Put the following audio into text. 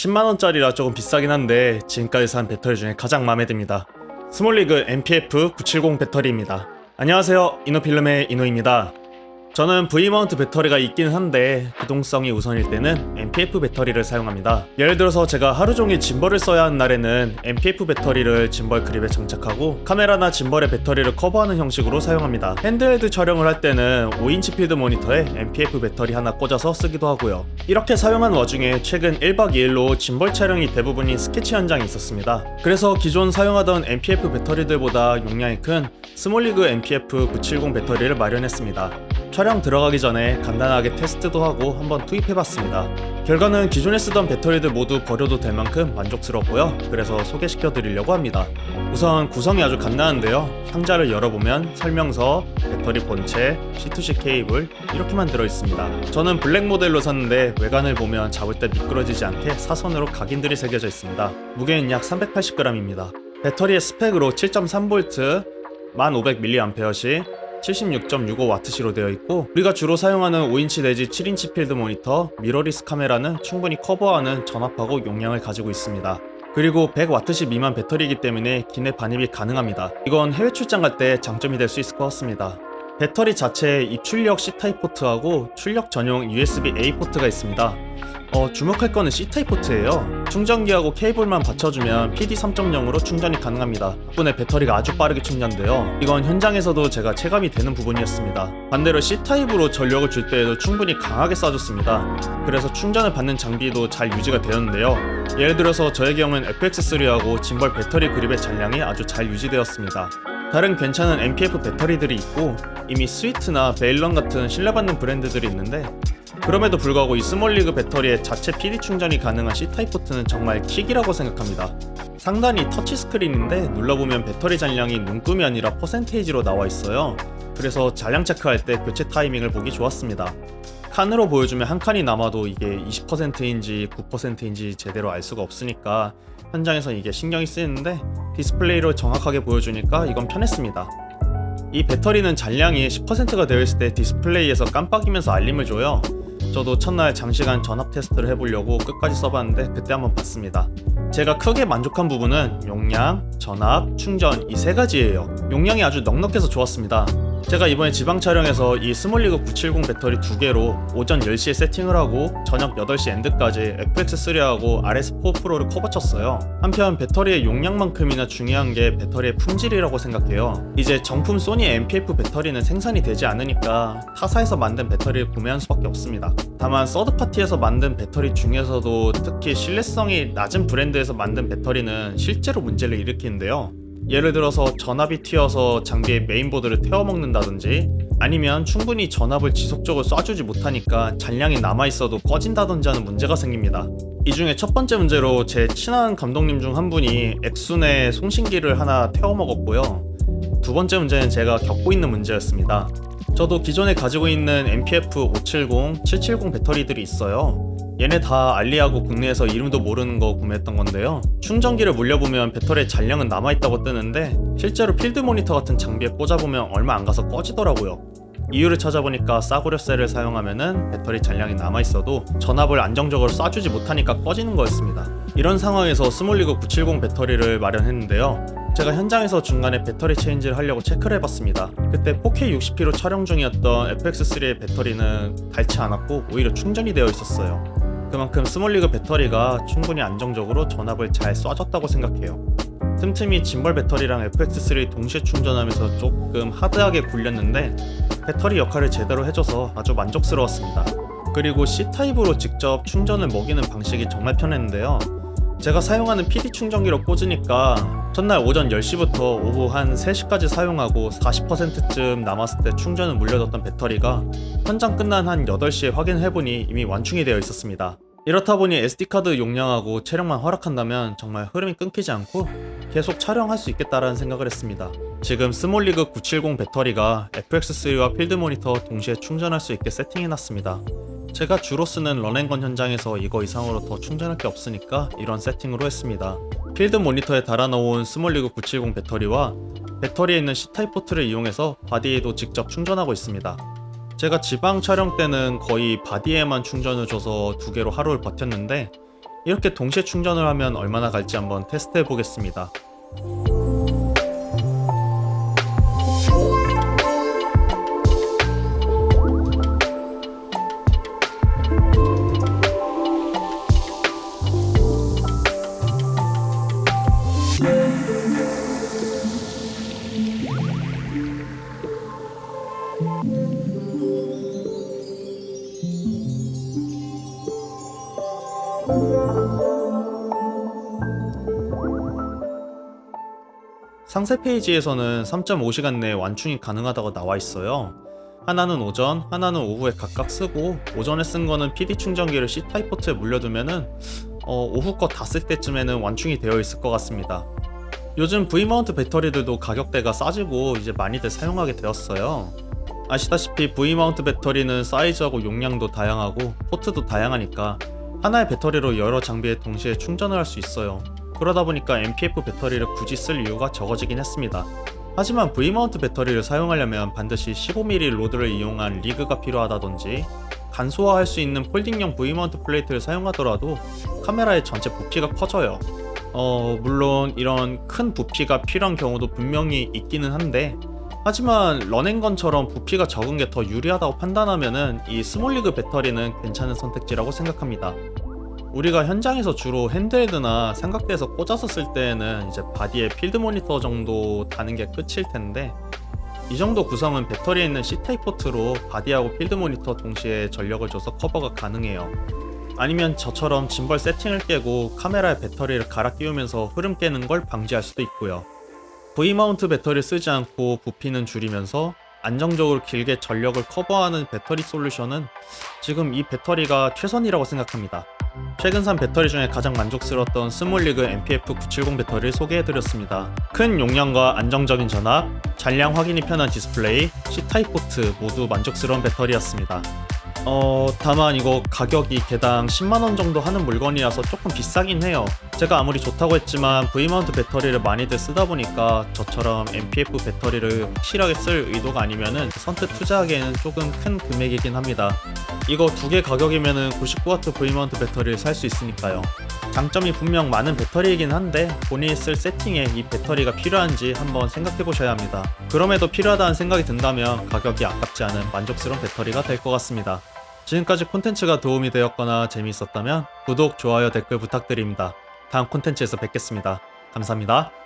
10만원짜리라 조금 비싸긴 한데 지금까지 산 배터리 중에 가장 마음에 듭니다. 스몰리그 MPF 970 배터리입니다. 안녕하세요, 이노필름의 이노입니다. 저는 V마운트 배터리가 있긴 한데 기동성이 우선일 때는 MPF 배터리를 사용합니다. 예를 들어서 제가 하루 종일 짐벌을 써야 하는 날에는 MPF 배터리를 짐벌 그립에 장착하고 카메라나 짐벌의 배터리를 커버하는 형식으로 사용합니다. 핸드헬드 촬영을 할 때는 5인치 필드 모니터에 MPF 배터리 하나 꽂아서 쓰기도 하고요. 이렇게 사용한 와중에 최근 1박 2일로 짐벌 촬영이 대부분인 스케치 현장이 있었습니다. 그래서 기존 사용하던 MPF 배터리들보다 용량이 큰 스몰리그 MPF 970 배터리를 마련했습니다. 촬영 들어가기 전에 간단하게 테스트도 하고 한번 투입해봤습니다. 결과는 기존에 쓰던 배터리들 모두 버려도 될 만큼 만족스럽고요. 그래서 소개시켜 드리려고 합니다. 우선 구성이 아주 간단한데요. 상자를 열어보면 설명서, 배터리 본체, C2C 케이블 이렇게만 들어있습니다. 저는 블랙 모델로 샀는데 외관을 보면 잡을 때 미끄러지지 않게 사선으로 각인들이 새겨져 있습니다. 무게는 약 380g입니다. 배터리의 스펙으로 7.3V, 1500mAh, 76.65W시로 되어 있고, 우리가 주로 사용하는 5인치 내지 7인치 필드 모니터, 미러리스 카메라는 충분히 커버하는 전압하고 용량을 가지고 있습니다. 그리고 100W 미만 배터리이기 때문에 기내 반입이 가능합니다. 이건 해외 출장 갈 때 장점이 될 수 있을 것 같습니다. 배터리 자체에 입출력 C타입 포트하고 출력 전용 USB-A 포트가 있습니다. 주목할 거는 C타입 포트예요. 충전기하고 케이블만 받쳐주면 PD 3.0으로 충전이 가능합니다. 덕분에 배터리가 아주 빠르게 충전돼요. 이건 현장에서도 제가 체감이 되는 부분이었습니다. 반대로 C타입으로 전력을 줄 때에도 충분히 강하게 쏴줬습니다. 그래서 충전을 받는 장비도 잘 유지가 되었는데요. 예를 들어서 저의 경우는 FX3하고 짐벌 배터리 그립의 잔량이 아주 잘 유지되었습니다. 다른 괜찮은 MPF 배터리들이 있고 이미 스위트나 베일런 같은 신뢰받는 브랜드들이 있는데, 그럼에도 불구하고 이 스몰리그 배터리의 자체 PD 충전이 가능한 C타입 포트는 정말 킥이라고 생각합니다. 상단이 터치스크린인데 눌러보면 배터리 잔량이 눈금이 아니라 퍼센테이지로 나와 있어요. 그래서 잔량 체크할 때 교체 타이밍을 보기 좋았습니다. 칸으로 보여주면 한 칸이 남아도 이게 20%인지 9%인지 제대로 알 수가 없으니까 현장에서 이게 신경이 쓰이는데, 디스플레이로 정확하게 보여주니까 이건 편했습니다. 이 배터리는 잔량이 10%가 되어 있을 때 디스플레이에서 깜빡이면서 알림을 줘요. 저도 첫날 장시간 전압 테스트를 해보려고 끝까지 써봤는데 그때 한번 봤습니다. 제가 크게 만족한 부분은 용량, 전압, 충전 이 세 가지예요. 용량이 아주 넉넉해서 좋았습니다. 제가 이번에 지방 촬영에서 이 스몰리그 970 배터리 2개로 오전 10시에 세팅을 하고 저녁 8시 엔드까지 FX3하고 RS4 프로를 커버쳤어요. 한편 배터리의 용량만큼이나 중요한 게 배터리의 품질이라고 생각해요. 이제 정품 소니 MPF 배터리는 생산이 되지 않으니까 타사에서 만든 배터리를 구매할 수밖에 없습니다. 다만 서드파티에서 만든 배터리 중에서도 특히 신뢰성이 낮은 브랜드에서 만든 배터리는 실제로 문제를 일으키는데요. 예를 들어서 전압이 튀어서 장비의 메인보드를 태워먹는다든지, 아니면 충분히 전압을 지속적으로 쏴주지 못하니까 잔량이 남아있어도 꺼진다든지 하는 문제가 생깁니다. 이 중에 첫 번째 문제로 제 친한 감독님 중 한 분이 액순에 송신기를 하나 태워먹었고요. 두 번째 문제는 제가 겪고 있는 문제였습니다. 저도 기존에 가지고 있는 MPF 570, 770 배터리들이 있어요. 얘네 다 알리하고 국내에서 이름도 모르는 거 구매했던 건데요. 충전기를 물려보면 배터리에 잔량은 남아있다고 뜨는데 실제로 필드 모니터 같은 장비에 꽂아보면 얼마 안 가서 꺼지더라고요. 이유를 찾아보니까 싸구려 셀을 사용하면은 배터리 잔량이 남아있어도 전압을 안정적으로 쏴주지 못하니까 꺼지는 거였습니다. 이런 상황에서 스몰리그 970 배터리를 마련했는데요. 제가 현장에서 중간에 배터리 체인지를 하려고 체크를 해봤습니다. 그때 4K 60p로 촬영 중이었던 FX3의 배터리는 닳지 않았고 오히려 충전이 되어 있었어요. 그만큼 스몰리그 배터리가 충분히 안정적으로 전압을 잘 쏴줬다고 생각해요. 틈틈이 짐벌 배터리랑 FX3 동시에 충전하면서 조금 하드하게 굴렸는데 배터리 역할을 제대로 해줘서 아주 만족스러웠습니다. 그리고 C타입으로 직접 충전을 먹이는 방식이 정말 편했는데요. 제가 사용하는 PD 충전기로 꽂으니까 전날 오전 10시부터 오후 한 3시까지 사용하고 40%쯤 남았을 때 충전을 물려뒀던 배터리가 현장 끝난 한 8시에 확인해보니 이미 완충이 되어 있었습니다. 이렇다 보니 SD카드 용량하고 체력만 허락한다면 정말 흐름이 끊기지 않고 계속 촬영할 수 있겠다라는 생각을 했습니다. 지금 스몰리그 970 배터리가 FX3와 필드 모니터 동시에 충전할 수 있게 세팅해놨습니다. 제가 주로 쓰는 런앤건 현장에서 이거 이상으로 더 충전할 게 없으니까 이런 세팅으로 했습니다. 필드 모니터에 달아놓은 스몰리그 970 배터리와 배터리에 있는 C타입 포트를 이용해서 바디에도 직접 충전하고 있습니다. 제가 지방 촬영 때는 거의 바디에만 충전을 줘서 2개로 하루를 버텼는데 이렇게 동시에 충전을 하면 얼마나 갈지 한번 테스트 해보겠습니다. 상세 페이지에서는 3.5시간 내에 완충이 가능하다고 나와 있어요. 하나는 오전, 하나는 오후에 각각 쓰고 오전에 쓴 거는 PD 충전기를 C타입 포트에 물려두면은 오후 거 다 쓸 때쯤에는 완충이 되어 있을 것 같습니다. 요즘 V마운트 배터리들도 가격대가 싸지고 이제 많이들 사용하게 되었어요. 아시다시피 V마운트 배터리는 사이즈하고 용량도 다양하고 포트도 다양하니까 하나의 배터리로 여러 장비에 동시에 충전을 할 수 있어요. 그러다 보니까 MPF 배터리를 굳이 쓸 이유가 적어지긴 했습니다. 하지만 V마운트 배터리를 사용하려면 반드시 15mm 로드를 이용한 리그가 필요하다든지 간소화할 수 있는 폴딩형 V마운트 플레이트를 사용하더라도 카메라의 전체 부피가 커져요. 물론 이런 큰 부피가 필요한 경우도 분명히 있기는 한데, 하지만 런앤건처럼 부피가 적은 게 더 유리하다고 판단하면은 이 스몰리그 배터리는 괜찮은 선택지라고 생각합니다. 우리가 현장에서 주로 핸드헬드나 삼각대에서 꽂아서 쓸 때에는 이제 바디에 필드 모니터 정도 다는 게 끝일 텐데, 이 정도 구성은 배터리에 있는 C타입 포트로 바디하고 필드 모니터 동시에 전력을 줘서 커버가 가능해요. 아니면 저처럼 짐벌 세팅을 깨고 카메라에 배터리를 갈아 끼우면서 흐름 깨는 걸 방지할 수도 있고요. V마운트 배터리를 쓰지 않고 부피는 줄이면서 안정적으로 길게 전력을 커버하는 배터리 솔루션은 지금 이 배터리가 최선이라고 생각합니다. 최근 산 배터리 중에 가장 만족스러웠던 스몰리그 MPF 970 배터리를 소개해드렸습니다. 큰 용량과 안정적인 전압, 잔량 확인이 편한 디스플레이, C타입 포트 모두 만족스러운 배터리였습니다. 다만 이거 가격이 개당 10만원 정도 하는 물건이라서 조금 비싸긴 해요. 제가 아무리 좋다고 했지만 V마운트 배터리를 많이들 쓰다 보니까 저처럼 MPF 배터리를 확실하게 쓸 의도가 아니면은 선뜻 투자하기에는 조금 큰 금액이긴 합니다. 이거 두 개 가격이면은 99W V마운트 배터리를 살 수 있으니까요. 장점이 분명 많은 배터리이긴 한데 본인이 쓸 세팅에 이 배터리가 필요한지 한번 생각해 보셔야 합니다. 그럼에도 필요하다는 생각이 든다면 가격이 아깝지 않은 만족스러운 배터리가 될 것 같습니다. 지금까지 콘텐츠가 도움이 되었거나 재미있었다면 구독, 좋아요, 댓글 부탁드립니다. 다음 콘텐츠에서 뵙겠습니다. 감사합니다.